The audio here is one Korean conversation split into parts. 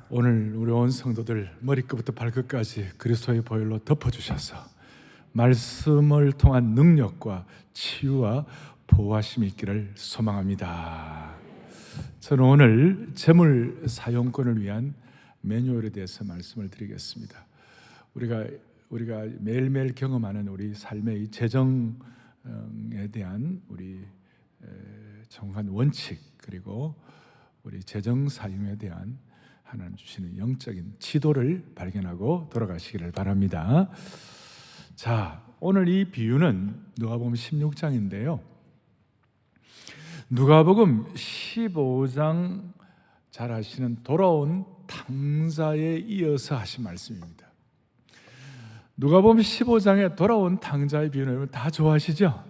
오늘 우리 온 성도들 머리끝부터 발끝까지 그리스도의 보혈로 덮어주셔서 말씀을 통한 능력과 치유와 보호하심이 있기를 소망합니다. 저는 오늘 재물 사용권을 위한 매뉴얼에 대해서 말씀을 드리겠습니다. 우리가 매일매일 경험하는 우리 삶의 이 재정에 대한 우리 정한 원칙, 그리고 우리 재정 사용에 대한 하나님 주시는 영적인 지도를 발견하고 돌아가시기를 바랍니다. 자, 오늘 이 비유는 누가복음 16장인데요. 누가복음 15장 잘 아시는 돌아온 탕자에 이어서 하신 말씀입니다. 누가복음 15장에 돌아온 탕자의 비유는 여러분 다 좋아하시죠?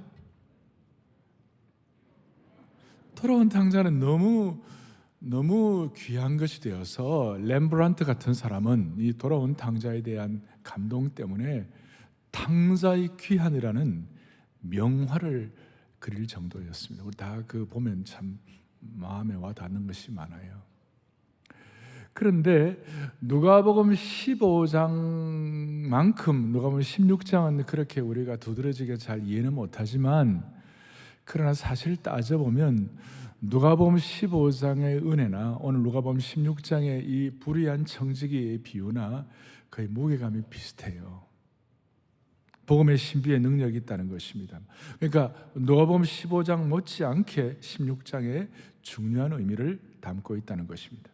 돌아온 탕자는 너무 귀한 것이 되어서 렘브란트 같은 사람은 이 돌아온 탕자에 대한 감동 때문에 탕자의 귀한이라는 명화를 그릴 정도였습니다. 우리 다 그 보면 참 마음에 와 닿는 것이 많아요. 그런데 누가복음 15장만큼 누가복음 16장은 그렇게 우리가 두드러지게 잘 이해는 못하지만, 그러나 사실 따져보면 누가복음 15장의 은혜나 오늘 누가복음 16장의 이 불의한 청지기의 비유나 거의 무게감이 비슷해요. 복음의 신비의 능력이 있다는 것입니다. 그러니까 누가복음 15장 못지않게 16장에 중요한 의미를 담고 있다는 것입니다.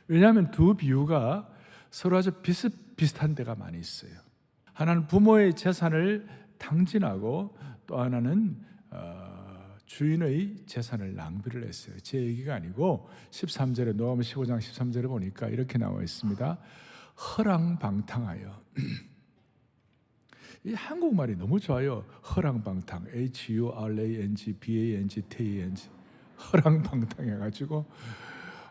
왜냐하면 두 비유가 서로 아주 비슷한 데가 많이 있어요. 하나는 부모의 재산을 탕진하고 또 하나는 주인의 재산을 낭비를 했어요. 제 얘기가 아니고 13절에 누가복음 15장 13절에 보니까 이렇게 나와 있습니다. 허랑방탕하여. 이 한국말이 너무 좋아요. 허랑방탕, HURANGBANGTANG, 허랑방탕해가지고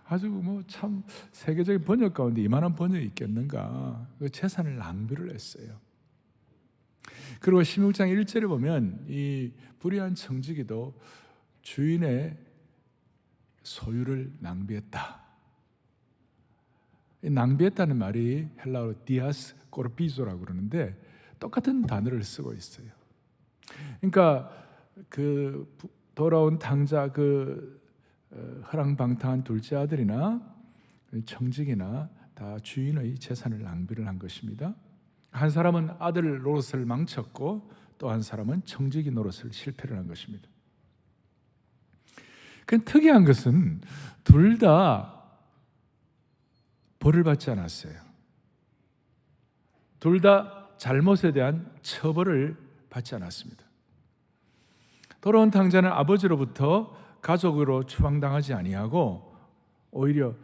아주 뭐 참 세계적인 번역 가운데 이만한 번역이 있겠는가. 그 재산을 낭비를 했어요. 그리고 16장 1절에 보면 이 불의한 청지기도 주인의 소유를 낭비했다. 이 낭비했다는 말이 헬라어로 디아스 코르피조라고 그러는데 똑같은 단어를 쓰고 있어요. 그러니까 그 돌아온 탕자, 그 허랑방탕한 둘째 아들이나 청지기나 다 주인의 재산을 낭비를 한 것입니다. 한 사람은 아들 노릇을 망쳤고 또 한 사람은 청지기 노릇을 실패를 한 것입니다. 그 특이한 것은 둘 다 벌을 받지 않았어요. 둘 다 잘못에 대한 처벌을 받지 않았습니다. 돌아온 탕자는 아버지로부터 가족으로 추방당하지 아니하고 오히려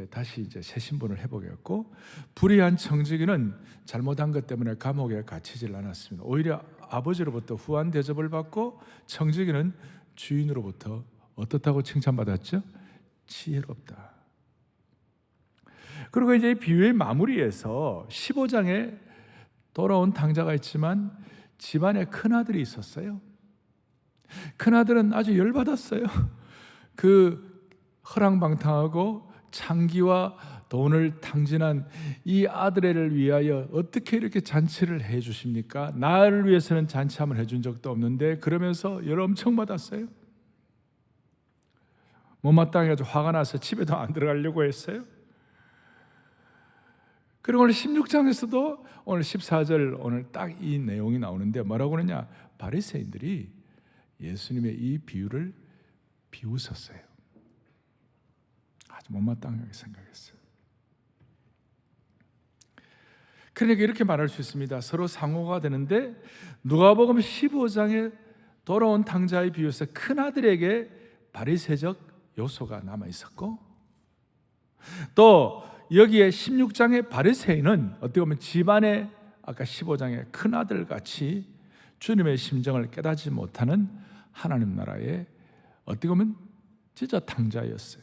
다시 새 신분을 회복했고, 불의한 청지기는 잘못한 것 때문에 감옥에 갇히질 않았습니다. 오히려 아버지로부터 후한 대접을 받고, 청지기는 주인으로부터 어떻다고 칭찬받았죠? 지혜롭다. 그리고 이제 이 비유의 마무리에서 15장에 돌아온 탕자가 있지만 집안에 큰아들이 있었어요. 큰아들은 아주 열받았어요. 그 허랑방탕하고 창기와 돈을 탕진한 이 아들을 위하여 어떻게 이렇게 잔치를 해 주십니까? 나를 위해서는 잔치 한번 해준 적도 없는데, 그러면서 열 엄청 받았어요. 못마땅해가지고 화가 나서 집에도 안 들어가려고 했어요. 그리고 오늘 16장에서도 오늘 14절 오늘 딱 이 내용이 나오는데 뭐라고 그러냐? 바리새인들이 예수님의 이 비유를 비웃었어요. 아주 못마땅하게 생각했어요. 그러니까 이렇게 말할 수 있습니다. 서로 상호가 되는데 누가복음 15장에 돌아온 탕자의 비유에서 큰아들에게 바리새적 요소가 남아 있었고, 또 여기에 16장의 바리새인은 어떻게 보면 집안의 아까 15장의 큰아들 같이 주님의 심정을 깨닫지 못하는 하나님 나라의 어떻게 보면 진짜 탕자였어요.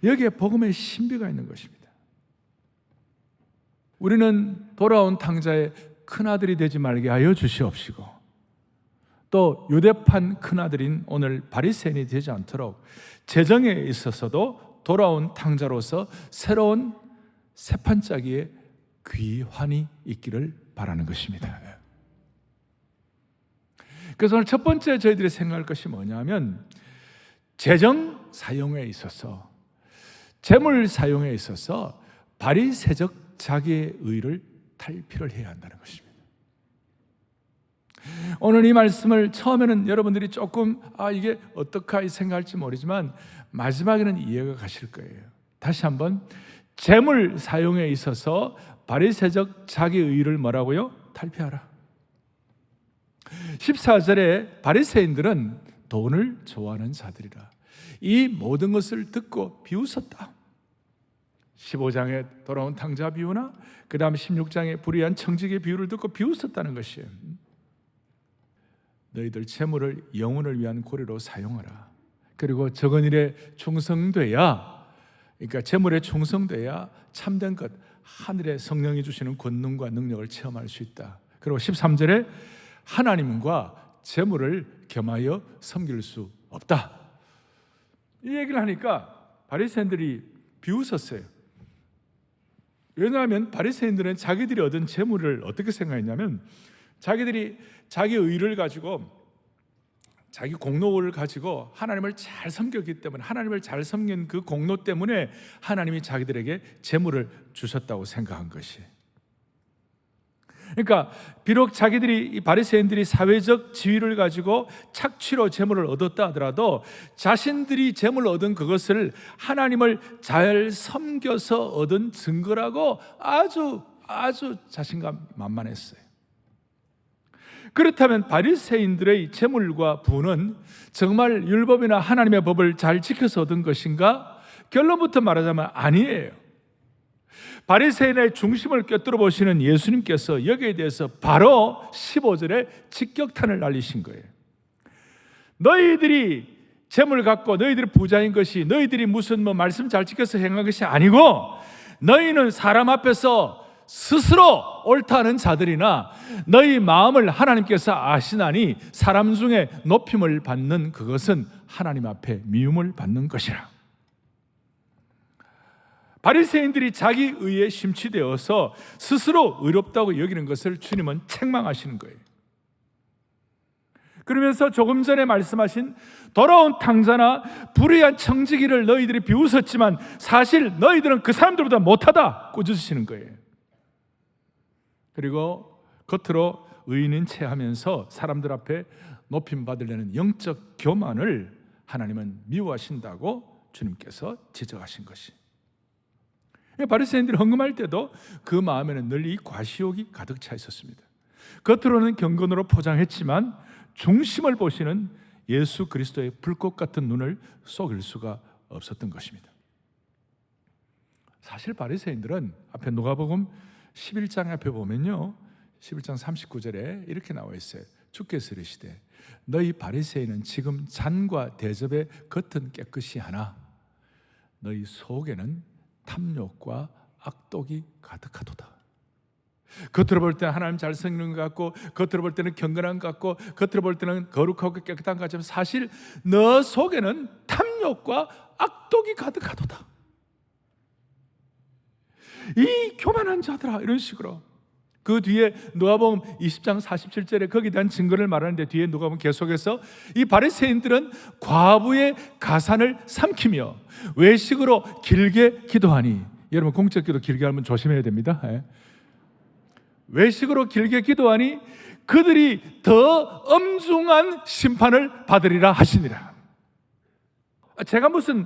여기에 복음의 신비가 있는 것입니다. 우리는 돌아온 탕자의 큰아들이 되지 말게 하여 주시옵시고, 또 유대판 큰아들인 오늘 바리새인이 되지 않도록 재정에 있어서도 돌아온 탕자로서 새로운 세판짜기의 귀환이 있기를 바라는 것입니다. 그래서 오늘 첫 번째 저희들이 생각할 것이 뭐냐면, 재정 사용에 있어서, 재물 사용에 있어서 바리새적 자기의 의를 탈피를 해야 한다는 것입니다. 오늘 이 말씀을 처음에는 여러분들이 조금 이게 어떡하 생각할지 모르지만 마지막에는 이해가 가실 거예요. 다시 한번, 재물 사용에 있어서 바리새적 자기의 의를 뭐라고요? 탈피하라. 14절에 바리새인들은 돈을 좋아하는 자들이라 이 모든 것을 듣고 비웃었다. 15장에 돌아온 탕자 비유나 그 다음 16장에 불의한 청지기의 비유를 듣고 비웃었다는 것이에요. 너희들 재물을 영혼을 위한 고리로 사용하라. 그리고 적은 일에 충성돼야, 그러니까 재물에 충성돼야 참된 것, 하늘의 성령이 주시는 권능과 능력을 체험할 수 있다. 그리고 13절에 하나님과 재물을 겸하여 섬길 수 없다. 이 얘기를 하니까 바리새인들이 비웃었어요. 왜냐하면 바리새인들은 자기들이 얻은 재물을 어떻게 생각했냐면, 자기들이 자기 의를 가지고, 자기 공로를 가지고 하나님을 잘 섬겼기 때문에, 하나님을 잘 섬긴 그 공로 때문에 하나님이 자기들에게 재물을 주셨다고 생각한 것이. 그러니까 비록 자기들이, 이 바리새인들이 사회적 지위를 가지고 착취로 재물을 얻었다 하더라도 자신들이 재물을 얻은 그것을 하나님을 잘 섬겨서 얻은 증거라고 아주 자신감 만만했어요. 그렇다면 바리새인들의 재물과 부는 정말 율법이나 하나님의 법을 잘 지켜서 얻은 것인가? 결론부터 말하자면 아니에요. 바리새인의 중심을 꿰뚫어 보시는 예수님께서 여기에 대해서 바로 15절에 직격탄을 날리신 거예요. 너희들이 재물 갖고 너희들이 부자인 것이, 너희들이 무슨 말씀 잘 지켜서 행한 것이 아니고, 너희는 사람 앞에서 스스로 옳다는 자들이나 너희 마음을 하나님께서 아시나니 사람 중에 높임을 받는 그것은 하나님 앞에 미움을 받는 것이라. 바리새인들이 자기 의에 심취되어서 스스로 의롭다고 여기는 것을 주님은 책망하시는 거예요. 그러면서 조금 전에 말씀하신 돌아온 탕자나 불의한 청지기를 너희들이 비웃었지만 사실 너희들은 그 사람들보다 못하다 꾸짖으시는 거예요. 그리고 겉으로 의인인 체 하면서 사람들 앞에 높임 받으려는 영적 교만을 하나님은 미워하신다고 주님께서 지적하신 것이. 바리새인들이 헌금할 때도 그 마음에는 늘 이 과시욕이 가득 차 있었습니다. 겉으로는 경건으로 포장했지만 중심을 보시는 예수 그리스도의 불꽃 같은 눈을 속일 수가 없었던 것입니다. 사실 바리새인들은 앞에 누가복음 11장 앞에 보면요, 11장 39절에 이렇게 나와 있어요. 주께서 이르시되 너희 바리새인은 지금 잔과 대접의 겉은 깨끗이 하나 너희 속에는 탐욕과 악독이 가득하도다. 겉으로 볼 때는 하나님 잘 섬기는 것 같고, 겉으로 볼 때는 경건한 것 같고, 겉으로 볼 때는 거룩하고 깨끗한 것 같지만 사실 너 속에는 탐욕과 악독이 가득하도다. 이 교만한 자들아, 이런 식으로. 그 뒤에 누가복음 20장 47절에 거기에 대한 증거를 말하는데 뒤에 누가복음 계속해서 이 바리새인들은 과부의 가산을 삼키며 외식으로 길게 기도하니, 여러분 공적 기도 길게 하면 조심해야 됩니다. 외식으로 길게 기도하니 그들이 더 엄중한 심판을 받으리라 하시니라. 제가 무슨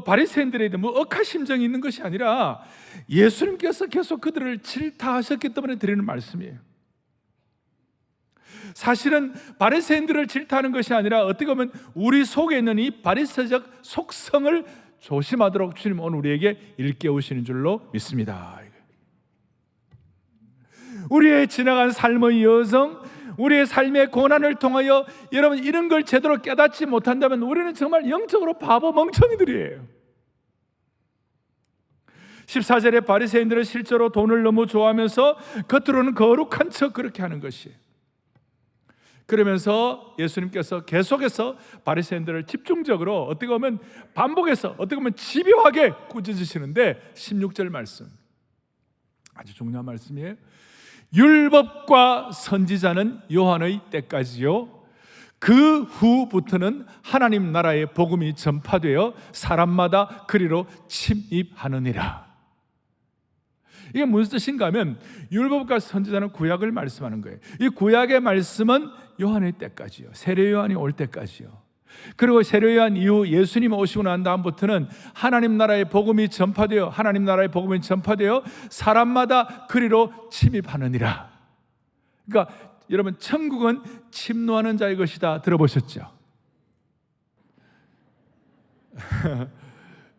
바리새인들에 대한 억하심정이 있는 것이 아니라 예수님께서 계속 그들을 질타하셨기 때문에 드리는 말씀이에요. 사실은 바리새인들을 질타하는 것이 아니라 어떻게 보면 우리 속에 있는 이 바리새적 속성을 조심하도록 주님 오늘 우리에게 일깨우시는 줄로 믿습니다. 우리의 지나간 삶의 여정, 우리의 삶의 고난을 통하여 여러분 이런 걸 제대로 깨닫지 못한다면 우리는 정말 영적으로 바보 멍청이들이에요. 14절에 바리새인들은 실제로 돈을 너무 좋아하면서 겉으로는 거룩한 척 그렇게 하는 것이에요. 그러면서 예수님께서 계속해서 바리새인들을 집중적으로 어떻게 보면 반복해서 어떻게 보면 집요하게 꾸짖으시는데 16절 말씀 아주 중요한 말씀이에요. 율법과 선지자는 요한의 때까지요 그 후부터는 하나님 나라의 복음이 전파되어 사람마다 그리로 침입하느니라. 이게 무슨 뜻인가 하면 율법과 선지자는 구약을 말씀하는 거예요. 이 구약의 말씀은 요한의 때까지요, 세례 요한이 올 때까지요. 그리고 세례 요한 이후 예수님 오시고 난 다음부터는 하나님 나라의 복음이 전파되어 사람마다 그리로 침입하느니라. 그러니까 여러분, 천국은 침노하는 자의 것이다 들어보셨죠?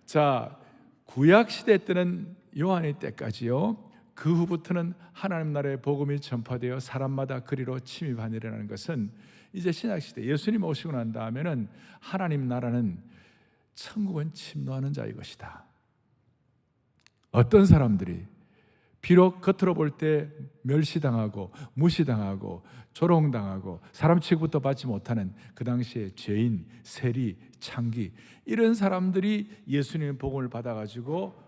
자, 구약 시대 때는 요한의 때까지요, 그 후부터는 하나님 나라의 복음이 전파되어 사람마다 그리로 침입하느라는 것은 이제 신약시대 예수님 오시고 난 다음에는 하나님 나라는 천국은 침노하는 자의 것이다. 어떤 사람들이 비록 겉으로 볼 때 멸시당하고 무시당하고 조롱당하고 사람 취급부터 받지 못하는 그 당시에 죄인, 세리, 창기 이런 사람들이 예수님의 복음을 받아가지고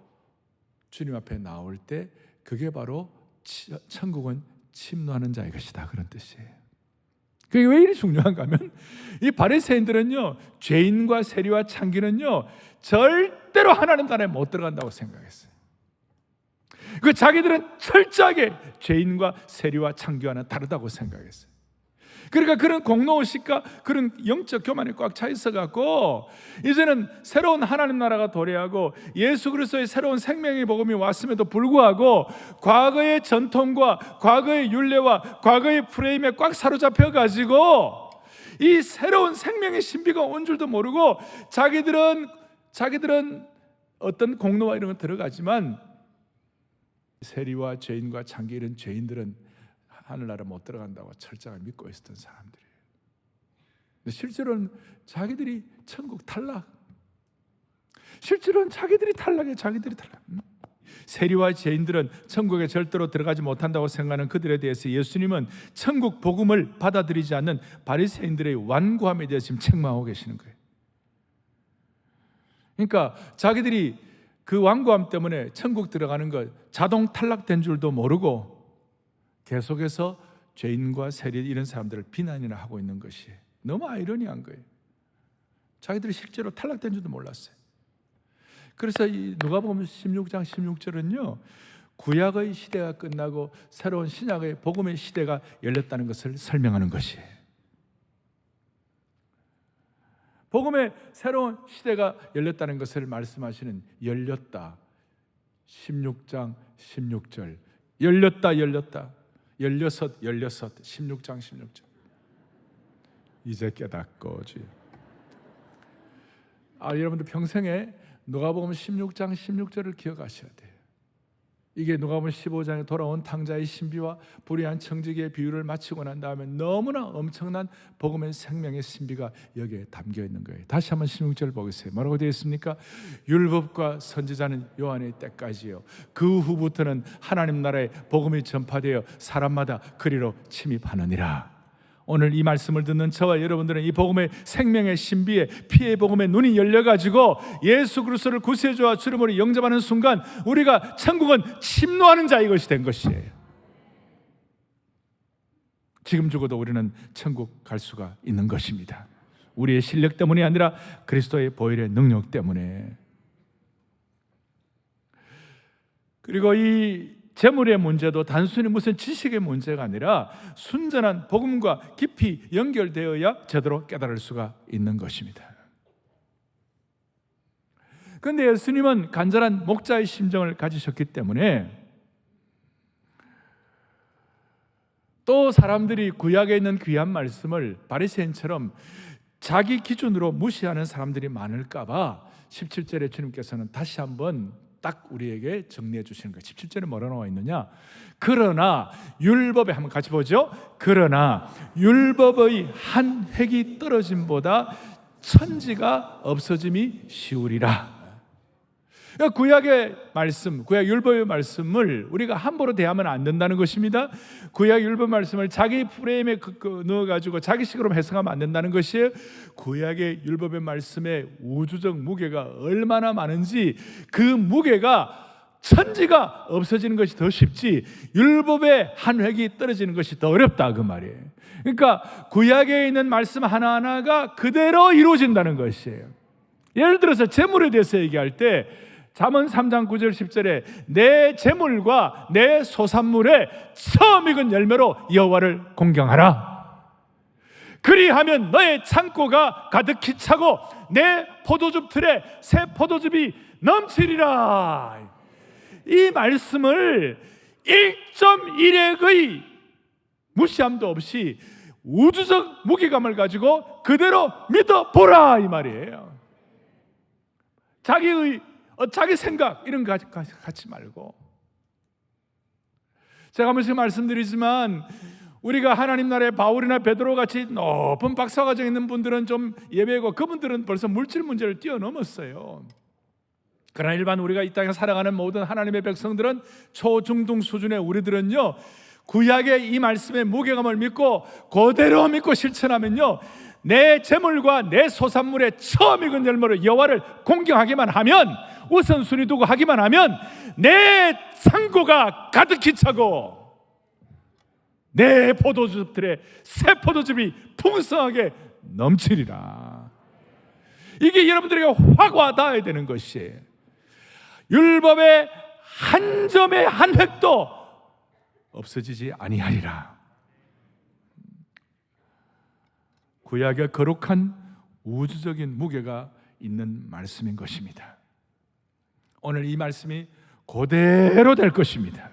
주님 앞에 나올 때 그게 바로 천국은 침노하는 자의 것이다, 그런 뜻이에요. 그게 왜 이리 중요한가 하면 이 바리새인들은요, 죄인과 세리와 창기는요 절대로 하나님 나라에 못 들어간다고 생각했어요. 그 자기들은 철저하게 죄인과 세리와 창기와는 다르다고 생각했어요. 그러니까 그런 공로의식과 그런 영적 교만이 꽉 차 있어갖고 이제는 새로운 하나님 나라가 도래하고 예수 그리스도의 새로운 생명의 복음이 왔음에도 불구하고 과거의 전통과 과거의 율례와 과거의 프레임에 꽉 사로잡혀가지고 이 새로운 생명의 신비가 온 줄도 모르고 자기들은 어떤 공로와 이런 거 들어가지만 세리와 죄인과 창기 이런 죄인들은 하늘나라 못 들어간다고 철저하게 믿고 있었던 사람들이에요. 근데 실제로는 자기들이 천국 탈락. 실제로는 자기들이 탈락. 세리와 죄인들은 천국에 절대로 들어가지 못한다고 생각하는 그들에 대해서 예수님은 천국 복음을 받아들이지 않는 바리새인들의 완고함에 대해서 지금 책망하고 계시는 거예요. 그러니까 자기들이 그 완고함 때문에 천국 들어가는 것 자동 탈락된 줄도 모르고 계속해서 죄인과 세리 이런 사람들을 비난이나 하고 있는 것이 너무 아이러니한 거예요. 자기들이 실제로 탈락된 줄도 몰랐어요. 그래서 이 누가복음 16장 16절은요 구약의 시대가 끝나고 새로운 신약의 복음의 시대가 열렸다는 것을 설명하는 것이에요. 복음의 새로운 시대가 열렸다는 것을 말씀하시는 열렸다 16장 16절 열렸다 16 16장 16절 이제 깨닫고 여러분들 평생에 누가복음 16장 16절을 기억하셔야 돼요. 이게 누가복음 15장에 돌아온 탕자의 신비와 불의한 청지기의 비유를 마치고 난 다음에 너무나 엄청난 복음의 생명의 신비가 여기에 담겨 있는 거예요. 다시 한번 16절 보겠어요. 뭐라고 되어 있습니까? 율법과 선지자는 요한의 때까지요 그 후부터는 하나님 나라의 복음이 전파되어 사람마다 그리로 침입하느니라. 오늘 이 말씀을 듣는 저와 여러분들은 이 복음의 생명의 신비에 피의 복음의 눈이 열려가지고 예수 그리스도를 구세주와 주님으로 영접하는 순간 우리가 천국은 침노하는 자의 것이 된 것이에요. 지금 죽어도 우리는 천국 갈 수가 있는 것입니다. 우리의 실력 때문이 아니라 그리스도의 보혈의 능력 때문에. 그리고 이 재물의 문제도 단순히 무슨 지식의 문제가 아니라 순전한 복음과 깊이 연결되어야 제대로 깨달을 수가 있는 것입니다. 그런데 예수님은 간절한 목자의 심정을 가지셨기 때문에 또 사람들이 구약에 있는 귀한 말씀을 바리새인처럼 자기 기준으로 무시하는 사람들이 많을까 봐 17절에 주님께서는 다시 한번 딱 우리에게 정리해 주시는 거예요. 17절에 뭐라 나와 있느냐? 그러나 율법에 한번 같이 보죠. 그러나 율법의 한 획이 떨어짐보다 천지가 없어짐이 쉬우리라. 그러니까 구약의 말씀, 구약 율법의 말씀을 우리가 함부로 대하면 안 된다는 것입니다. 구약 율법 말씀을 자기 프레임에 넣어가지고 자기식으로 해석하면 안 된다는 것이에요. 구약의 율법의 말씀의 우주적 무게가 얼마나 많은지, 그 무게가 천지가 없어지는 것이 더 쉽지 율법의 한 획이 떨어지는 것이 더 어렵다, 그 말이에요. 그러니까 구약에 있는 말씀 하나하나가 그대로 이루어진다는 것이에요. 예를 들어서 재물에 대해서 얘기할 때 잠언 3장 9절 10절에 내 재물과 내 소산물에 처음 익은 열매로 여호와를 공경하라. 그리하면 너의 창고가 가득히 차고 내 포도즙 틀에 새 포도즙이 넘치리라. 이 말씀을 1.1액의 무시함도 없이 우주적 무게감을 가지고 그대로 믿어보라, 이 말이에요. 자기 생각 이런 거 갖지 말고. 제가 한 번씩 말씀드리지만 우리가 하나님 나라의 바울이나 베드로 같이 높은 박사과정 있는 분들은 좀 예외고, 그분들은 벌써 물질 문제를 뛰어넘었어요. 그러나 일반 우리가 이 땅에 살아가는 모든 하나님의 백성들은 초중등 수준의 우리들은요, 구약의 이 말씀의 무게감을 믿고 그대로 믿고 실천하면요, 내 재물과 내 소산물에 처음 익은 열매로 여호와를 공경하기만 하면, 우선순위 두고 하기만 하면 내 창고가 가득히 차고 내 포도즙들에 새 포도즙이 풍성하게 넘치리라. 이게 여러분들에게 확 와닿아야 되는 것이에요. 율법의 한 점의 한 획도 없어지지 아니하리라. 구약의 거룩한 우주적인 무게가 있는 말씀인 것입니다. 오늘 이 말씀이 그대로 될 것입니다.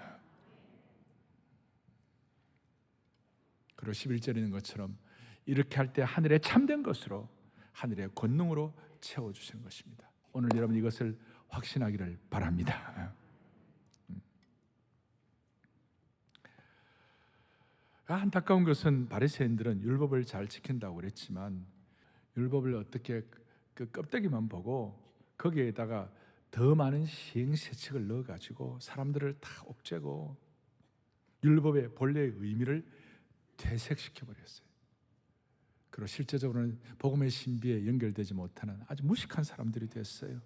그리고 11절에 있는 것처럼 이렇게 할 때 하늘에 참된 것으로, 하늘의 권능으로 채워주시는 것입니다. 오늘 여러분 이것을 확신하기를 바랍니다. 안타까운 것은 바리새인들은 율법을 잘 지킨다고 그랬지만 율법을 어떻게 그 껍데기만 보고 거기에다가 더 많은 시행세칙을 넣어가지고 사람들을 다 옥죄고 율법의 본래의 의미를 퇴색시켜버렸어요. 그리고 실제적으로는 복음의 신비에 연결되지 못하는 아주 무식한 사람들이 됐어요.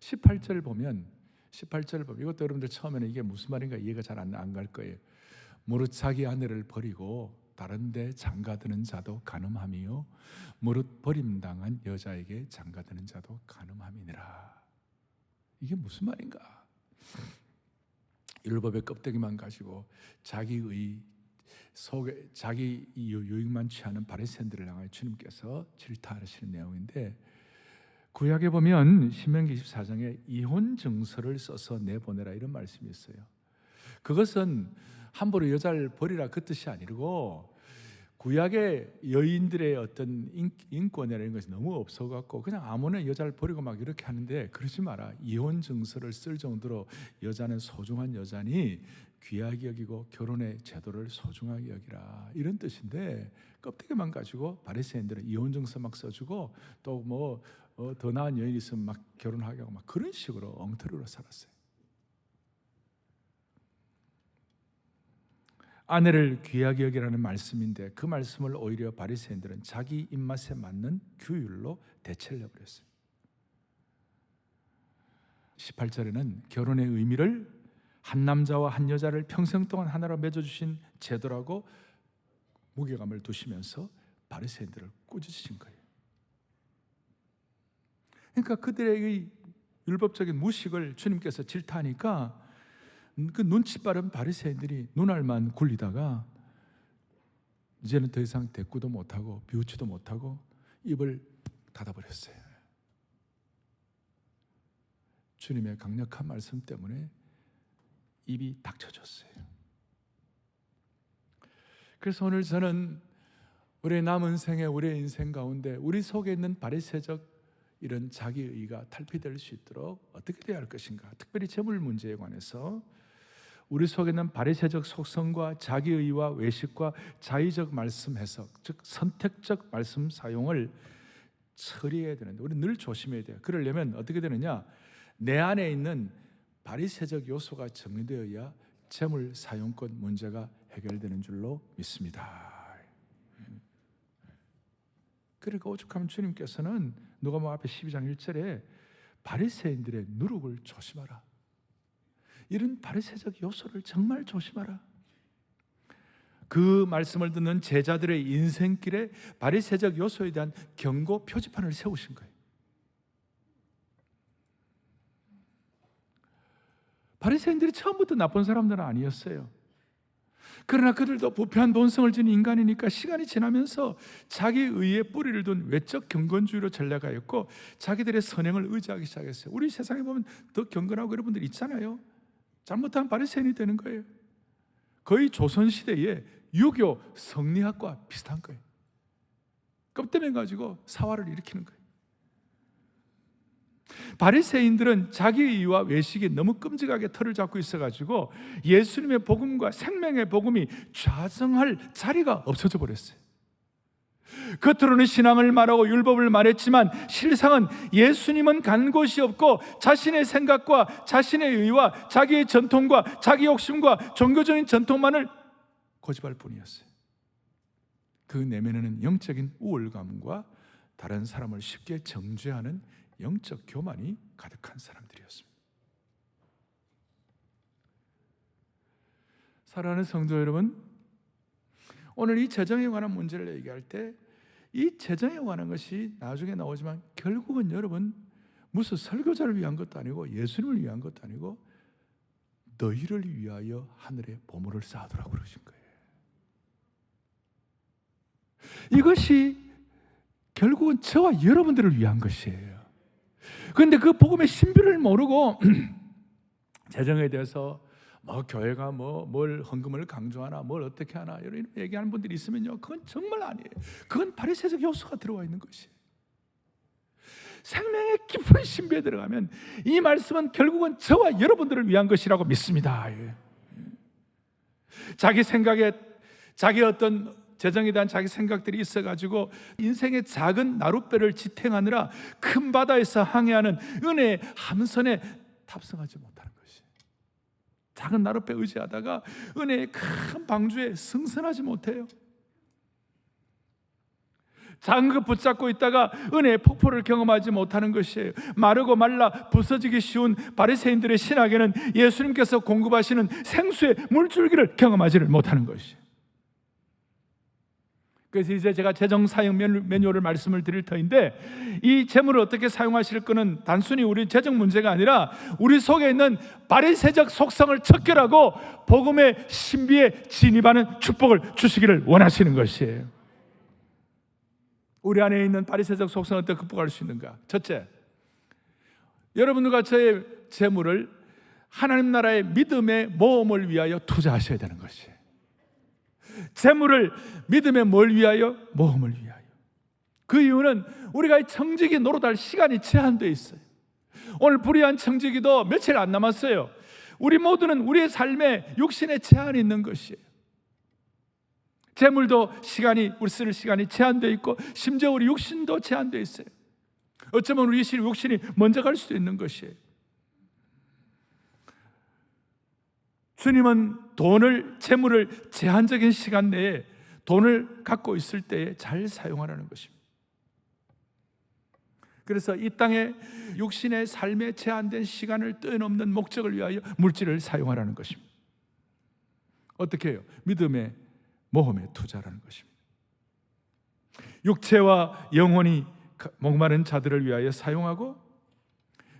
18절 보면 이것도 여러분들 처음에는 이게 무슨 말인가 이해가 잘 안 갈 거예요. 무릇 자기 아내를 버리고 다른 데 장가드는 자도 간음함이요 무릇 버림당한 여자에게 장가드는 자도 간음함이니라. 이게 무슨 말인가? 율법의 껍데기만 가지고 자기의 속에 자기 유익만 취하는 바리새인들을 향하여 주님께서 질타하시는 내용인데, 구약에 보면 신명기 24장에 이혼 증서를 써서 내보내라 이런 말씀이 있어요. 그것은 함부로 여자를 버리라 그 뜻이 아니고, 구약의 여인들의 어떤 인권이라는 것이 너무 없어갖고 그냥 아무나 여자를 버리고 막 이렇게 하는데, 그러지 마라. 이혼 증서를 쓸 정도로 여자는 소중한 여자니 귀하게 여기고 결혼의 제도를 소중하게 여기라 이런 뜻인데, 껍데기만 가지고 바리새인들은 이혼 증서 막 써주고 또 뭐 더 나은 여인이 있으면 막 결혼하게 하고 막 그런 식으로 엉터리로 살았어요. 아내를 귀하게 여기라는 말씀인데 그 말씀을 오히려 바리새인들은 자기 입맛에 맞는 규율로 대체를 해버렸어요. 18절에는 결혼의 의미를 한 남자와 한 여자를 평생 동안 하나로 맺어주신 제도라고 무게감을 두시면서 바리새인들을 꾸짖으신 거예요. 그러니까 그들의 율법적인 무식을 주님께서 질타하니까 그 눈치 빠른 바리새인들이 눈알만 굴리다가 이제는 더 이상 대꾸도 못하고 비웃지도 못하고 입을 닫아버렸어요. 주님의 강력한 말씀 때문에 입이 닥쳐졌어요. 그래서 오늘 저는 우리의 남은 생에, 우리의 인생 가운데 우리 속에 있는 바리새적 이런 자기의가 탈피될 수 있도록 어떻게 되어야 할 것인가, 특별히 재물 문제에 관해서 우리 속에 있는 바리새적 속성과 자기의와 외식과 자의적 말씀 해석, 즉 선택적 말씀 사용을 처리해야 되는데 우리 늘 조심해야 돼요. 그러려면 어떻게 되느냐, 내 안에 있는 바리새적 요소가 정리되어야 재물 사용권 문제가 해결되는 줄로 믿습니다. 그러니까 오죽하면 주님께서는 누가복음 앞에 12장 1절에 바리새인들의 누룩을 조심하라, 이런 바리새적 요소를 정말 조심하라. 그 말씀을 듣는 제자들의 인생길에 바리새적 요소에 대한 경고 표지판을 세우신 거예요. 바리새인들이 처음부터 나쁜 사람들은 아니었어요. 그러나 그들도 부패한 본성을 지닌 인간이니까 시간이 지나면서 자기 의에 뿌리를 둔 외적 경건주의로 전락하였고 자기들의 선행을 의지하기 시작했어요. 우리 세상에 보면 더 경건하고 이런 분들 있잖아요. 잘못하면 바리새인이 되는 거예요. 거의 조선시대의 유교 성리학과 비슷한 거예요. 껍데기 가지고 사활을 일으키는 거예요. 바리새인들은 자기 의와 외식이 너무 끔찍하게 털을 잡고 있어가지고 예수님의 복음과 생명의 복음이 좌정할 자리가 없어져 버렸어요. 겉으로는 신앙을 말하고 율법을 말했지만 실상은 예수님은 간 곳이 없고 자신의 생각과 자신의 의와 자기의 전통과 자기 욕심과 종교적인 전통만을 고집할 뿐이었어요. 그 내면에는 영적인 우월감과 다른 사람을 쉽게 정죄하는 영적 교만이 가득한 사람들이었습니다. 사랑하는 성도 여러분, 오늘 이 재정에 관한 문제를 얘기할 때 이 재정에 관한 것이 나중에 나오지만 결국은 여러분 무슨 설교자를 위한 것도 아니고 예수님을 위한 것도 아니고 너희를 위하여 하늘에 보물을 쌓아두라고 그러신 거예요. 이것이 결국은 저와 여러분들을 위한 것이에요. 그런데 그 복음의 신비를 모르고 재정에 대해서 교회가 뭘 헌금을 강조하나 뭘 어떻게 하나 이런 얘기하는 분들이 있으면요, 그건 정말 아니에요. 그건 바리새적 요소가 들어와 있는 것이에요. 생명의 깊은 신비에 들어가면 이 말씀은 결국은 저와 여러분들을 위한 것이라고 믿습니다. 자기 생각에 자기 어떤 재정에 대한 자기 생각들이 있어가지고 인생의 작은 나룻배를 지탱하느라 큰 바다에서 항해하는 은혜의 함선에 탑승하지 못하는 것이, 작은 나룻배 의지하다가 은혜의 큰 방주에 승선하지 못해요. 작은 것 붙잡고 있다가 은혜의 폭포를 경험하지 못하는 것이에요. 마르고 말라 부서지기 쉬운 바리새인들의 신학에는 예수님께서 공급하시는 생수의 물줄기를 경험하지를 못하는 것이에요. 그래서 이제 제가 재정 사용 매뉴얼을 말씀을 드릴 터인데, 이 재물을 어떻게 사용하실 거는 단순히 우리 재정 문제가 아니라 우리 속에 있는 바리새적 속성을 척결하고 복음의 신비에 진입하는 축복을 주시기를 원하시는 것이에요. 우리 안에 있는 바리새적 속성을 어떻게 극복할 수 있는가? 첫째, 여러분들과 저의 재물을 하나님 나라의 믿음의 모험을 위하여 투자하셔야 되는 것이에요. 재물을 믿음의 뭘 위하여? 모험을 위하여. 그 이유는 우리가 이 청지기 노릇할 시간이 제한되어 있어요. 오늘 불의한 청지기도 며칠 안 남았어요. 우리 모두는 우리의 삶에 육신에 제한이 있는 것이에요. 재물도 우리 쓸 시간이 제한되어 있고 심지어 우리 육신도 제한되어 있어요. 어쩌면 우리 육신이 먼저 갈 수도 있는 것이에요. 주님은 재물을 제한적인 시간 내에 돈을 갖고 있을 때에 잘 사용하라는 것입니다. 그래서 이 땅에 육신의 삶에 제한된 시간을 뛰어넘는 목적을 위하여 물질을 사용하라는 것입니다. 어떻게 해요? 믿음의 모험에 투자라는 것입니다. 육체와 영혼이 목마른 자들을 위하여 사용하고,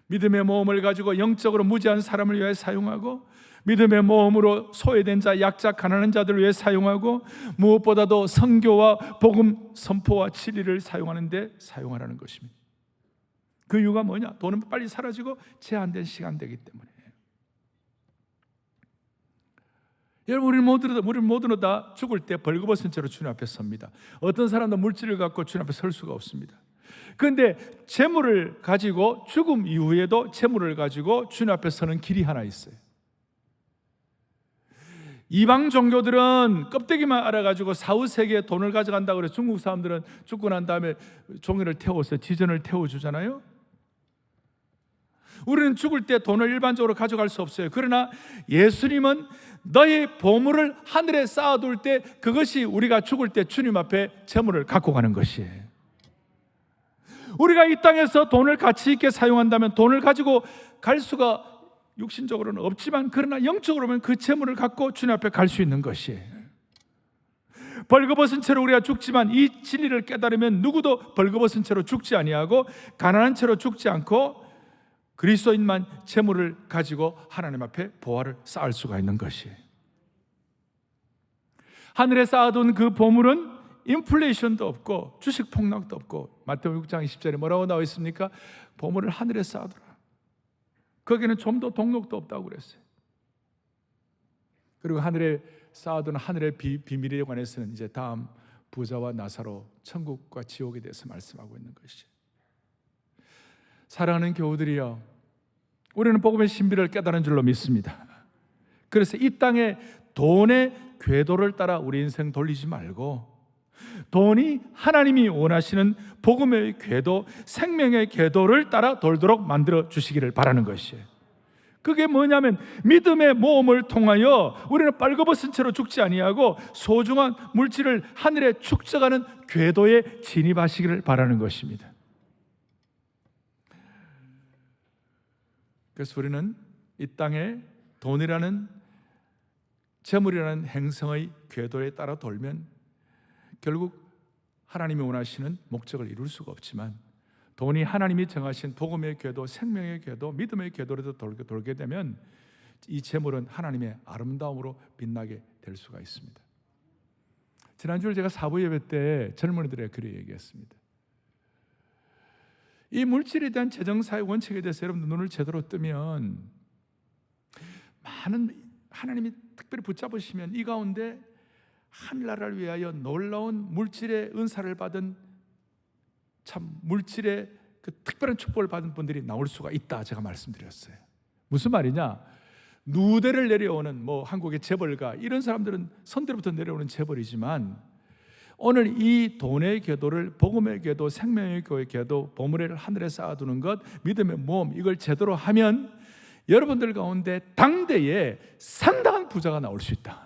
믿음의 모험을 가지고 영적으로 무지한 사람을 위하여 사용하고, 믿음의 모험으로 소외된 자, 약자, 가난한 자들을 위해 사용하고, 무엇보다도 선교와 복음 선포와 진리를 사용하는 데 사용하라는 것입니다. 그 이유가 뭐냐? 돈은 빨리 사라지고 제한된 시간되기 때문에. 여러분, 우리 모두는 다 죽을 때 벌거벗은 채로 주님 앞에 섭니다. 어떤 사람도 물질을 갖고 주님 앞에 설 수가 없습니다. 그런데 재물을 가지고, 죽음 이후에도 재물을 가지고 주님 앞에 서는 길이 하나 있어요. 이방 종교들은 껍데기만 알아가지고 사후세계에 돈을 가져간다고 그래서 중국 사람들은 죽고 난 다음에 종이를 태워서 지전을 태워주잖아요. 우리는 죽을 때 돈을 일반적으로 가져갈 수 없어요. 그러나 예수님은 너의 보물을 하늘에 쌓아둘 때 그것이 우리가 죽을 때 주님 앞에 재물을 갖고 가는 것이에요. 우리가 이 땅에서 돈을 가치 있게 사용한다면 돈을 가지고 갈 수가 육신적으로는 없지만, 그러나 영적으로는 그 재물을 갖고 주님 앞에 갈 수 있는 것이에요. 벌거벗은 채로 우리가 죽지만 이 진리를 깨달으면 누구도 벌거벗은 채로 죽지 아니하고 가난한 채로 죽지 않고 그리스도인만 재물을 가지고 하나님 앞에 보화를 쌓을 수가 있는 것이에요. 하늘에 쌓아둔 그 보물은 인플레이션도 없고 주식 폭락도 없고, 마태복음 6장 20절에 뭐라고 나와 있습니까? 보물을 하늘에 쌓아두라. 거기는 좀 더 동력도 없다고 그랬어요. 그리고 하늘에 쌓아둔 하늘의 비밀에 관해서는 이제 다음 부자와 나사로, 천국과 지옥에 대해서 말씀하고 있는 것이죠. 사랑하는 교우들이여, 우리는 복음의 신비를 깨달은 줄로 믿습니다. 그래서 이 땅에 돈의 궤도를 따라 우리 인생 돌리지 말고, 돈이 하나님이 원하시는 복음의 궤도, 생명의 궤도를 따라 돌도록 만들어 주시기를 바라는 것이에요. 그게 뭐냐면 믿음의 모험을 통하여 우리는 빨개벗은 채로 죽지 아니하고 소중한 물질을 하늘에 축적하는 궤도에 진입하시기를 바라는 것입니다. 그래서 우리는 이 땅에 돈이라는, 재물이라는 행성의 궤도에 따라 돌면 결국 하나님이 원하시는 목적을 이룰 수가 없지만, 돈이 하나님이 정하신 복음의 궤도, 생명의 궤도, 믿음의 궤도로 돌게 되면 이 재물은 하나님의 아름다움으로 빛나게 될 수가 있습니다. 지난주에 제가 사부 예배 때 젊은이들에게 그렇게 얘기했습니다. 이 물질에 대한 재정사의 원칙에 대해서 여러분들 눈을 제대로 뜨면, 많은 하나님이 특별히 붙잡으시면 이 가운데 하늘나라를 위하여 놀라운 물질의 은사를 받은, 참 물질의 그 특별한 축복을 받은 분들이 나올 수가 있다, 제가 말씀드렸어요. 무슨 말이냐? 누대를 내려오는 한국의 재벌가, 이런 사람들은 선대로부터 내려오는 재벌이지만, 오늘 이 돈의 궤도를 복음의 궤도, 생명의 궤도, 보물을 하늘에 쌓아두는 것, 믿음의 모험, 이걸 제대로 하면 여러분들 가운데 당대에 상당한 부자가 나올 수 있다.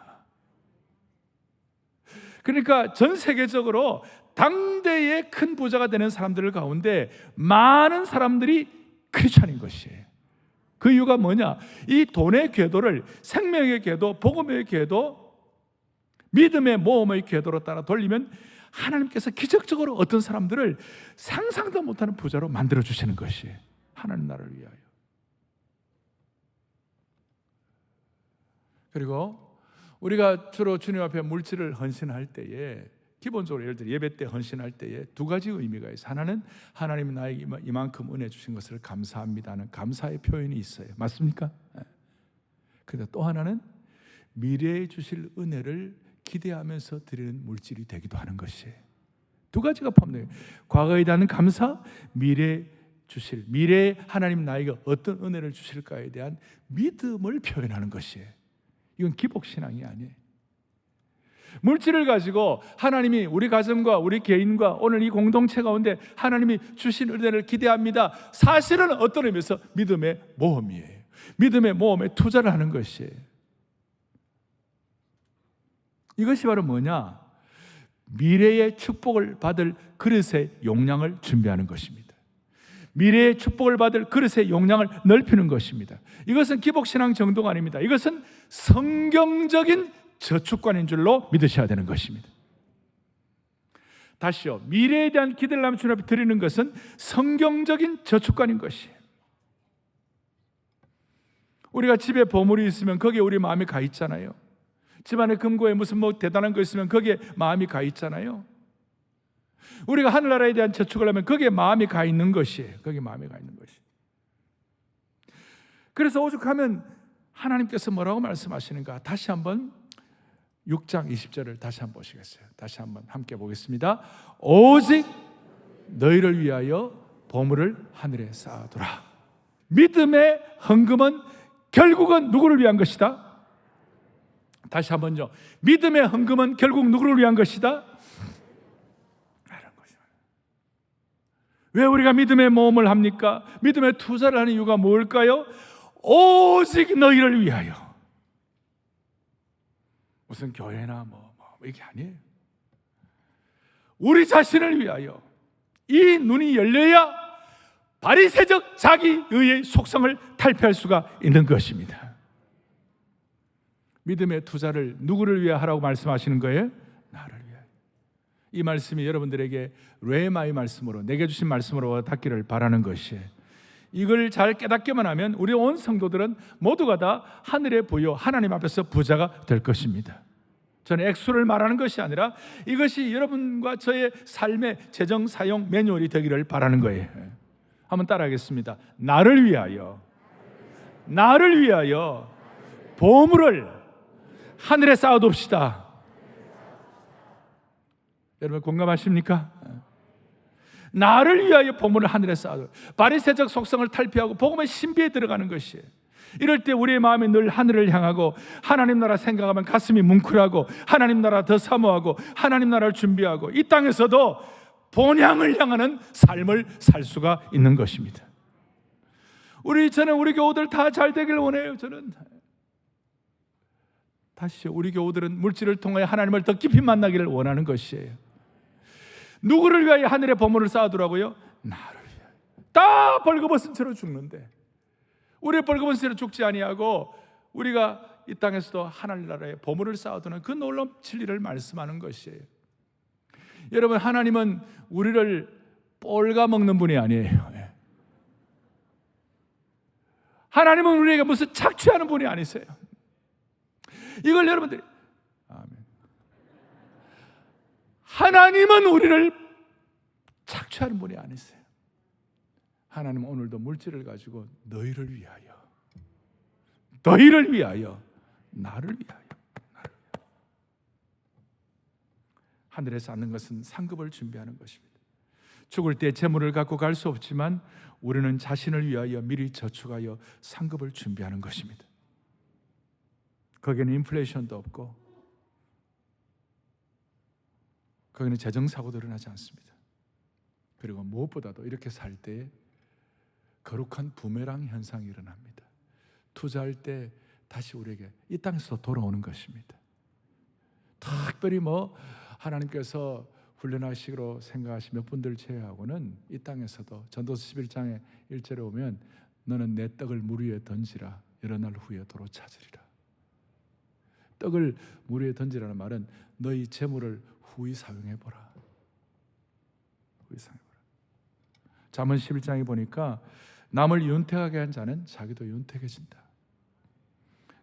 그러니까 전 세계적으로 당대의 큰 부자가 되는 사람들 가운데 많은 사람들이 크리스찬인 것이에요. 그 이유가 뭐냐? 이 돈의 궤도를 생명의 궤도, 복음의 궤도, 믿음의 모험의 궤도로 따라 돌리면 하나님께서 기적적으로 어떤 사람들을 상상도 못하는 부자로 만들어 주시는 것이에요. 하나님 나라를 위하여. 그리고 우리가 주로 주님 앞에 물질을 헌신할 때에, 기본적으로 예를 들어 예배 때 헌신할 때에 두 가지 의미가 있어요. 하나는 하나님이 나에게 이만큼 은혜 주신 것을 감사합니다는 감사의 표현이 있어요. 맞습니까? 그런데 또 하나는 미래에 주실 은혜를 기대하면서 드리는 물질이 되기도 하는 것이에요. 두 가지가 포함돼요. 과거에 대한 감사, 미래에 하나님 나에게 어떤 은혜를 주실까에 대한 믿음을 표현하는 것이에요. 이건 기복신앙이 아니에요. 물질을 가지고 하나님이 우리 가정과 우리 개인과 오늘 이 공동체 가운데 하나님이 주신 은혜를 기대합니다. 사실은 어떤 의미에서 믿음의 모험이에요. 믿음의 모험에 투자를 하는 것이에요. 이것이 바로 뭐냐? 미래의 축복을 받을 그릇의 용량을 준비하는 것입니다. 미래의 축복을 받을 그릇의 용량을 넓히는 것입니다. 이것은 기복신앙 정도가 아닙니다. 이것은 성경적인 저축관인 줄로 믿으셔야 되는 것입니다. 다시요, 미래에 대한 기대를 하면 주님 앞에 드리는 것은 성경적인 저축관인 것이에요. 우리가 집에 보물이 있으면 거기에 우리 마음이 가 있잖아요. 집안에 금고에 무슨 대단한 거 있으면 거기에 마음이 가 있잖아요. 우리가 하늘나라에 대한 저축을 하면 거기에 마음이 가 있는 것이에요. 거기에 마음이 가 있는 것이에요. 그래서 오죽하면 하나님께서 뭐라고 말씀하시는가? 다시 한번 6장 20절을 다시 한번 보시겠어요? 다시 한번 함께 보겠습니다. 오직 너희를 위하여 보물을 하늘에 쌓아두라. 믿음의 헌금은 결국은 누구를 위한 것이다? 다시 한번요. 믿음의 헌금은 결국 누구를 위한 것이다? 왜 우리가 믿음의 모험을 합니까? 믿음의 투자를 하는 이유가 뭘까요? 오직 너희를 위하여. 무슨 교회나 이게 아니에요. 우리 자신을 위하여. 이 눈이 열려야 바리새적 자기의의 속성을 탈피할 수가 있는 것입니다. 믿음의 투자를 누구를 위해 하라고 말씀하시는 거예요? 나를 위하여. 이 말씀이 여러분들에게 레마의 말씀으로, 내게 주신 말씀으로 닿기를 바라는 것이에요. 이걸 잘 깨닫기만 하면 우리 온 성도들은 모두가 다 하늘의 부여, 하나님 앞에서 부자가 될 것입니다. 저는 액수를 말하는 것이 아니라 이것이 여러분과 저의 삶의 재정 사용 매뉴얼이 되기를 바라는 거예요. 한번 따라하겠습니다. 나를 위하여, 나를 위하여 보물을 하늘에 쌓아둡시다. 여러분 공감하십니까? 나를 위하여 보물을 하늘에 쌓아둬. 바리새적 속성을 탈피하고 복음의 신비에 들어가는 것이에요. 이럴 때 우리의 마음이 늘 하늘을 향하고 하나님 나라 생각하면 가슴이 뭉클하고 하나님 나라 더 사모하고 하나님 나라를 준비하고 이 땅에서도 본향을 향하는 삶을 살 수가 있는 것입니다. 저는 우리 교우들 다 잘 되길 원해요. 저는 다시요, 우리 교우들은 물질을 통하여 하나님을 더 깊이 만나기를 원하는 것이에요. 누구를 위하여 하늘의 보물을 쌓아두라고요? 나를 위하여. 다 벌거벗은 채로 죽는데 우리 벌거벗은 채로 죽지 아니하고 우리가 이 땅에서도 하늘나라에 보물을 쌓아두는 그 놀라운 진리를 말씀하는 것이에요. 여러분, 하나님은 우리를 뻘가먹는 분이 아니에요. 하나님은 우리에게 무슨 착취하는 분이 아니세요. 이걸 여러분들이, 아멘. 하나님은 우리를 착취하는 분이 아니세요. 하나님은 오늘도 물질을 가지고 너희를 위하여, 너희를 위하여, 나를 위하여, 나를 위하여. 하늘에 쌓는 것은 상급을 준비하는 것입니다. 죽을 때 재물을 갖고 갈 수 없지만 우리는 자신을 위하여 미리 저축하여 상급을 준비하는 것입니다. 거기는 인플레이션도 없고 거기는 재정사고도 일어나지 않습니다. 그리고 무엇보다도 이렇게 살 때 거룩한 부메랑 현상이 일어납니다. 투자할 때 다시 우리에게 이 땅에서 돌아오는 것입니다. 특별히 하나님께서 훈련하시기로 생각하신 몇 분들 제외하고는 이 땅에서도 전도서 11장에 1절에 오면 너는 내 떡을 물 위에 던지라 여러 날 후에 도로 찾으리라. 떡을 물 위에 던지라는 말은 너희 재물을 후히 사용해보라. 후히 사용해보라. 잠언 11장에 보니까 남을 윤택하게 한 자는 자기도 윤택해진다.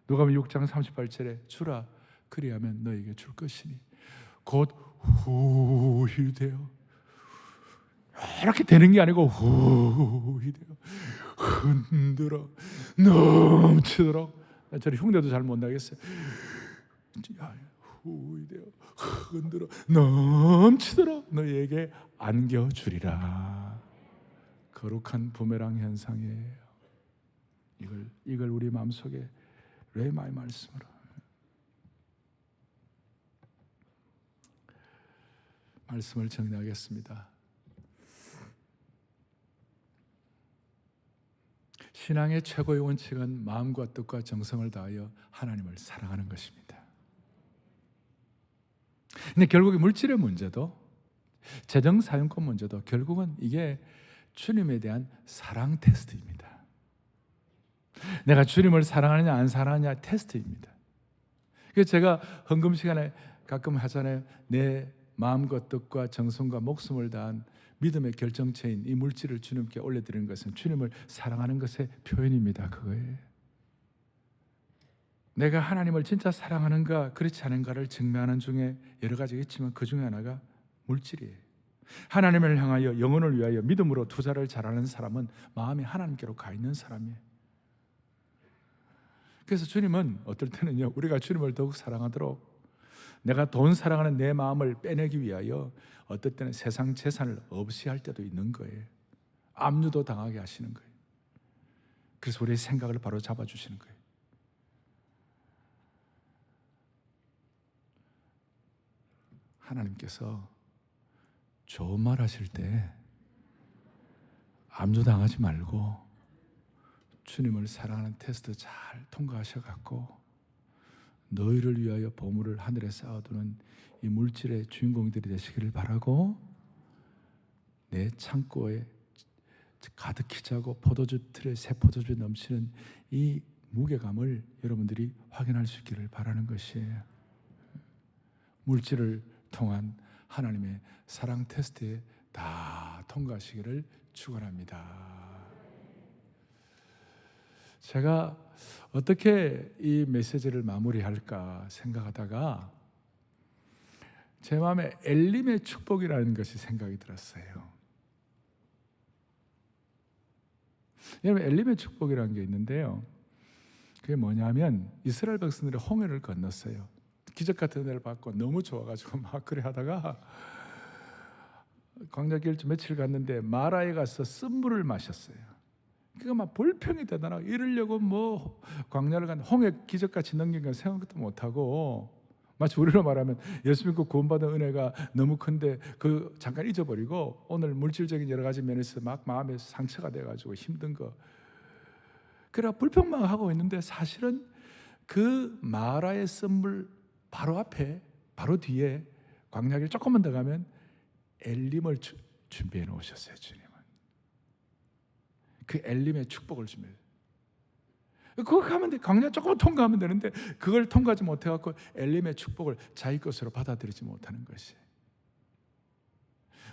누가복음 6장 38절에 주라 그리하면 너에게 줄 것이니 곧 후히 되어, 이렇게 되는 게 아니고 후히 되어 흔들어 넘치도록. 저리 흉내도 잘 못 나겠어요. 후히 되어 흔들어 넘치도록 너희에게 안겨주리라. 거룩한 부메랑 현상이에요. 이걸 우리 마음속에 레마의 말씀으로 말씀을 정리하겠습니다. 신앙의 최고의 원칙은 마음과 뜻과 정성을 다하여 하나님을 사랑하는 것입니다. 근데 결국에 물질의 문제도 재정 사용권 문제도 결국은 이게 주님에 대한 사랑 테스트입니다. 내가 주님을 사랑하느냐 안 사랑하느냐 테스트입니다. 그래서 제가 헌금 시간에 가끔 하잖아요. 내 마음과 뜻과 정성과 목숨을 다한 믿음의 결정체인 이 물질을 주님께 올려드리는 것은 주님을 사랑하는 것의 표현입니다. 그거예요. 내가 하나님을 진짜 사랑하는가 그렇지 않은가를 증명하는 중에 여러 가지가 있지만 그 중에 하나가 물질이에요. 하나님을 향하여 영혼을 위하여 믿음으로 투자를 잘하는 사람은 마음이 하나님께로 가 있는 사람이에요. 그래서 주님은 어떨 때는요, 우리가 주님을 더욱 사랑하도록 내가 돈 사랑하는 내 마음을 빼내기 위하여 어떨 때는 세상 재산을 없이 할 때도 있는 거예요. 압류도 당하게 하시는 거예요. 그래서 우리의 생각을 바로 잡아주시는 거예요. 하나님께서 좋은 말 하실 때 암조당하지 말고 주님을 사랑하는 테스트 잘 통과하셔갖고 너희를 위하여 보물을 하늘에 쌓아두는 이 물질의 주인공들이 되시기를 바라고, 내 창고에 가득히 차고 포도주 틀에 새 포도주 넘치는 이 무게감을 여러분들이 확인할 수 있기를 바라는 것이에요. 물질을 통한 하나님의 사랑 테스트에 다 통과하시기를 축원합니다. 제가 어떻게 이 메시지를 마무리할까 생각하다가 제 마음에 엘림의 축복이라는 것이 생각이 들었어요. 여러분, 엘림의 축복이라는 게 있는데요, 그게 뭐냐면 이스라엘 백성들이 홍해를 건넜어요. 기적 같은 은혜를 받고 너무 좋아가지고 막 그래 하다가 광야길 며칠 갔는데 마라에 가서 쓴물을 마셨어요. 그가 막 불평이 되더라고. 이러려고 뭐 광야를 간 홍해 기적같이 넘긴 건 생각도 못하고, 마치 우리로 말하면 예수 믿고 구원받은 은혜가 너무 큰데 그 잠깐 잊어버리고 오늘 물질적인 여러 가지 면에서 막 마음에 상처가 돼가지고 힘든 거, 그래 불평만 하고 있는데 사실은 그 마라의 쓴물 바로 앞에, 바로 뒤에 광야길 조금만 더 가면 엘림을 준비해 놓으셨어요. 주님은 그 엘림의 축복을 주면, 그거 가면 돼. 광야 조금만 통과하면 되는데 그걸 통과하지 못해갖고 엘림의 축복을 자기 것으로 받아들이지 못하는 것이.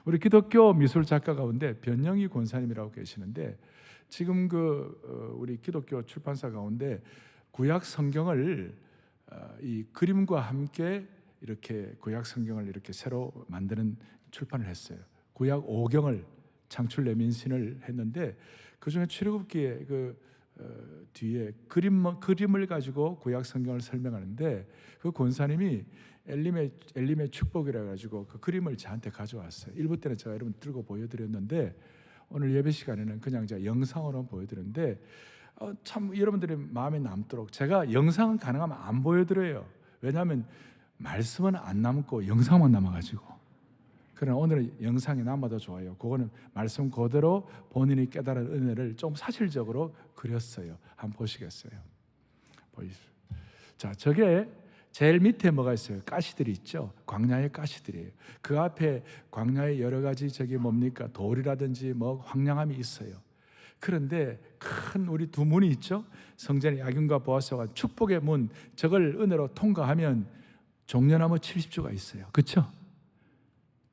우리 기독교 미술 작가 가운데 변영희 권사님이라고 계시는데, 지금 우리 기독교 출판사 가운데 구약 성경을 이 그림과 함께 이렇게 구약 성경을 이렇게 새로 만드는 출판을 했어요. 구약 5경을 창출 내민신을 했는데 그 중에 출애굽기에 뒤에 그림을 가지고 구약 성경을 설명하는데, 그 권사님이 엘림의 축복이라 가지고 그 그림을 저한테 가져왔어요. 1부 때는 제가 여러분 들고 보여드렸는데 오늘 예배 시간에는 그냥 제가 영상으로 보여드렸는데 참 여러분들의 마음에 남도록 제가 영상은 가능하면 안 보여드려요. 왜냐하면 말씀은 안 남고 영상만 남아가지고. 그러나 오늘은 영상이 남아도 좋아요. 그거는 말씀 그대로 본인이 깨달은 은혜를 좀 사실적으로 그렸어요. 한번 보시겠어요? 보이시죠? 자, 저게 제일 밑에 뭐가 있어요? 가시들이 있죠. 광야의 가시들이에요. 그 앞에 광야의 여러 가지 저기 뭡니까? 돌이라든지 뭐 황량함이 있어요. 그런데 큰 우리 두 문이 있죠. 성전의 야긴과 보아스와 축복의 문, 저걸 은혜로 통과하면 종려나무 70주가 있어요. 그렇죠?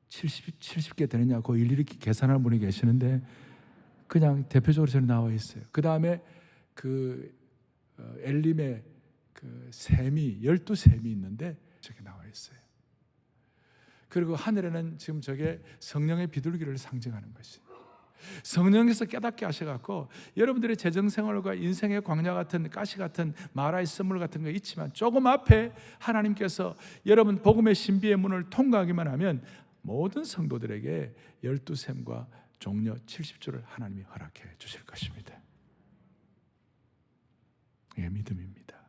70개 되느냐 그 일일이 계산하는 분이 계시는데 그냥 대표적으로 저는 나와 있어요. 그 다음에 엘림의 샘이 12샘이 있는데 저게 나와 있어요. 그리고 하늘에는 지금 저게 성령의 비둘기를 상징하는 것이, 성령께서 깨닫게 하셔갖고 여러분들의 재정생활과 인생의 광야 같은 가시 같은 마라의 쓴물 같은 거 있지만 조금 앞에 하나님께서 여러분 복음의 신비의 문을 통과하기만 하면 모든 성도들에게 12샘과 종려 70주를 하나님이 허락해 주실 것입니다. 이게 믿음입니다.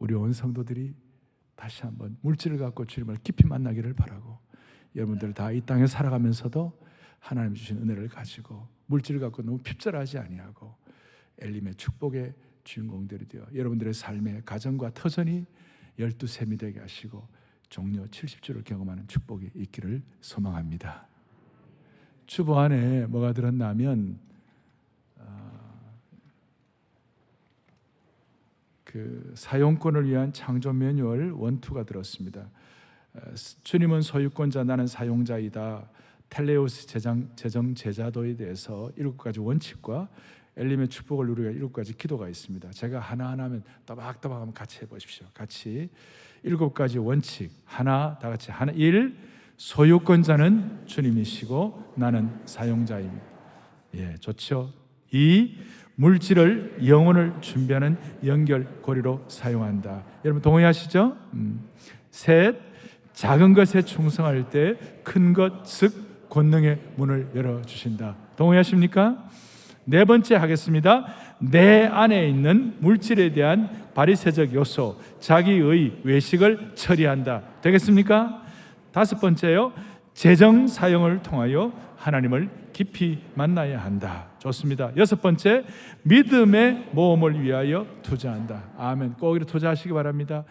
우리 온 성도들이 다시 한번 물질을 갖고 주님을 깊이 만나기를 바라고, 여러분들 다 이 땅에 살아가면서도 하나님 주신 은혜를 가지고 물질을 갖고 너무 핍절하지 아니하고 엘림의 축복의 주인공들이 되어 여러분들의 삶의 가정과 터전이 12샘이 되게 하시고 종려 70주를 경험하는 축복이 있기를 소망합니다. 주보 안에 뭐가 들었냐면 그 사용권을 위한 창조 매뉴얼 1, 2가 들었습니다. 주님은 소유권자, 나는 사용자이다. 텔레오스 재정 제자도에 대해서 7가지 원칙과 엘림의 축복을 누리기 위한 7가지 기도가 있습니다. 제가 하나하나 하면 따박따박 한번 같이 해보십시오. 같이 7가지 원칙, 하나, 다 같이 하나. 1. 소유권자는 주님이시고 나는 사용자입니다. 예, 좋죠. 2. 물질을 영혼을 준비하는 연결고리로 사용한다. 여러분 동의하시죠? 3. 작은 것에 충성할 때 큰 것, 즉 권능의 문을 열어주신다. 동의하십니까? 4번째 하겠습니다. 내 안에 있는 물질에 대한 바리새적 요소, 자기의 외식을 처리한다. 되겠습니까? 5번째요. 재정 사용을 통하여 하나님을 깊이 만나야 한다. 좋습니다. 여섯 번째, 믿음의 모험을 위하여 투자한다. 아멘. 꼭 이렇게 투자하시기 바랍니다.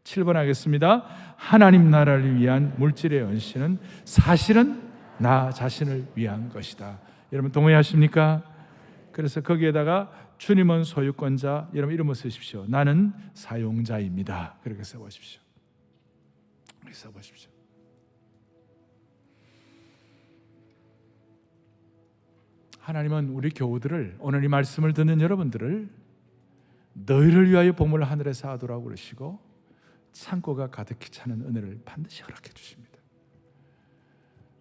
7번 하겠습니다. 하나님 나라를 위한 물질의 헌신은 사실은 나 자신을 위한 것이다. 여러분 동의하십니까? 그래서 거기에다가 주님은 소유권자, 여러분 이름을 쓰십시오. 나는 사용자입니다. 그렇게 써보십시오. 그렇게 써보십시오. 하나님은 우리 교우들을, 오늘 이 말씀을 듣는 여러분들을 너희를 위하여 보물을 하늘에 쌓아두라고 그러시고 창고가 가득히 차는 은혜를 반드시 허락해 주십니다.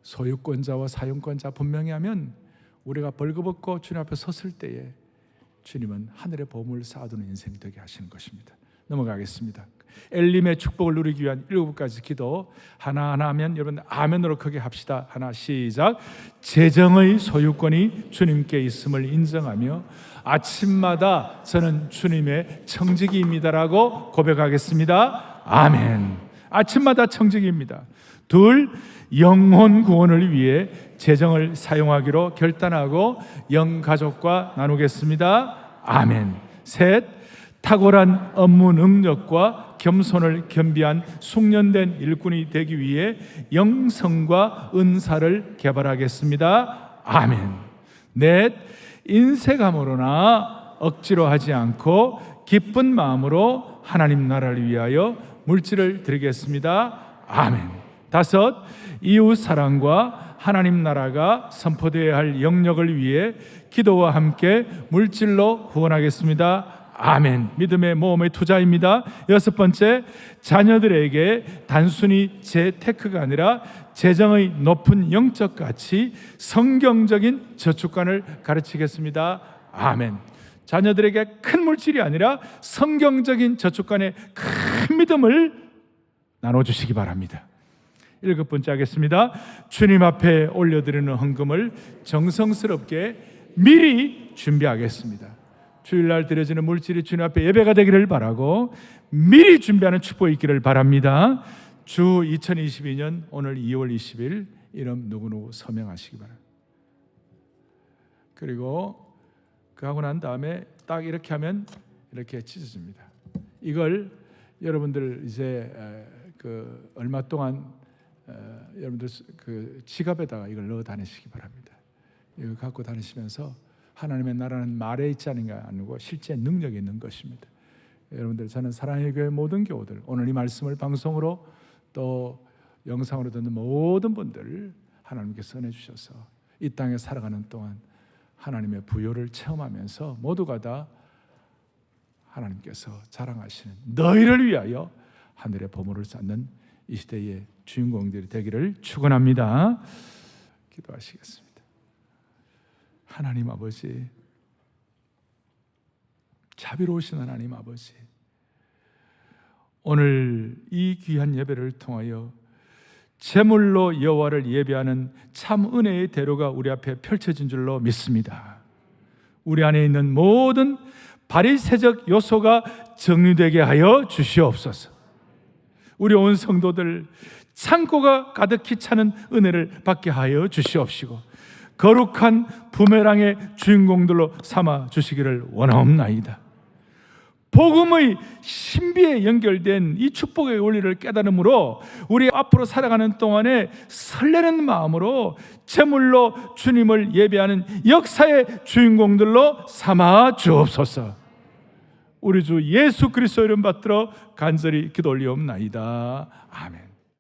소유권자와 사용권자 분명히 하면 우리가 벌거벗고 주님 앞에 섰을 때에 주님은 하늘의 보물을 쌓아두는 인생이 되게 하시는 것입니다. 넘어가겠습니다. 엘림의 축복을 누리기 위한 7가지 기도 하나하나 하면 여러분 아멘으로 크게 합시다. 하나 시작. 재정의 소유권이 주님께 있음을 인정하며 아침마다 저는 주님의 청지기입니다라고 고백하겠습니다. 아멘. 아침마다 청지기입니다. 둘, 영혼 구원을 위해 재정을 사용하기로 결단하고 영가족과 나누겠습니다. 아멘. 셋, 탁월한 업무 능력과 겸손을 겸비한 숙련된 일꾼이 되기 위해 영성과 은사를 개발하겠습니다. 아멘. 넷, 인색함으로나 억지로 하지 않고 기쁜 마음으로 하나님 나라를 위하여 물질을 드리겠습니다. 아멘. 다섯, 이웃 사랑과 하나님 나라가 선포되어야 할 영역을 위해 기도와 함께 물질로 후원하겠습니다. 아멘. 믿음의 모험의 투자입니다. 여섯 번째, 자녀들에게 단순히 재테크가 아니라 재정의 높은 영적 가치, 성경적인 저축관을 가르치겠습니다. 아멘. 자녀들에게 큰 물질이 아니라 성경적인 저축관의 큰 믿음을 나눠주시기 바랍니다. 일곱 번째 하겠습니다. 주님 앞에 올려드리는 헌금을 정성스럽게 미리 준비하겠습니다. 주일날 드려지는 물질이 주님 앞에 예배가 되기를 바라고 미리 준비하는 축복이 있기를 바랍니다. 주 2022년 오늘 2월 20일 이름 누구누구 서명하시기 바랍니다. 그리고 그 하고 난 다음에 딱 이렇게 하면 이렇게 찢어집니다. 이걸 여러분들 이제 그 얼마 동안 여러분들 그 지갑에다가 이걸 넣어 다니시기 바랍니다. 이거 갖고 다니시면서 하나님의 나라는 말에 있지 않은 게 아니고 실제 능력이 있는 것입니다. 여러분들, 저는 사랑의 교회 모든 교우들, 오늘 이 말씀을 방송으로 또 영상으로 듣는 모든 분들 하나님께서 은혜 주셔서 이 땅에 살아가는 동안 하나님의 부요를 체험하면서 모두가 다 하나님께서 자랑하시는 너희를 위하여 하늘의 보물을 쌓는 이 시대의 주인공들이 되기를 축원합니다. 기도하시겠습니다. 하나님 아버지, 자비로우신 하나님 아버지, 오늘 이 귀한 예배를 통하여 제물로 여호와를 예배하는 참 은혜의 대로가 우리 앞에 펼쳐진 줄로 믿습니다. 우리 안에 있는 모든 바리새적 요소가 정리되게 하여 주시옵소서. 우리 온 성도들 창고가 가득히 차는 은혜를 받게 하여 주시옵시고 거룩한 부메랑의 주인공들로 삼아 주시기를 원하옵나이다. 복음의 신비에 연결된 이 축복의 원리를 깨달음으로 우리 앞으로 살아가는 동안에 설레는 마음으로 제물로 주님을 예배하는 역사의 주인공들로 삼아 주옵소서. 우리 주 예수 그리스도 이름 받들어 간절히 기도 올리옵나이다. 아멘.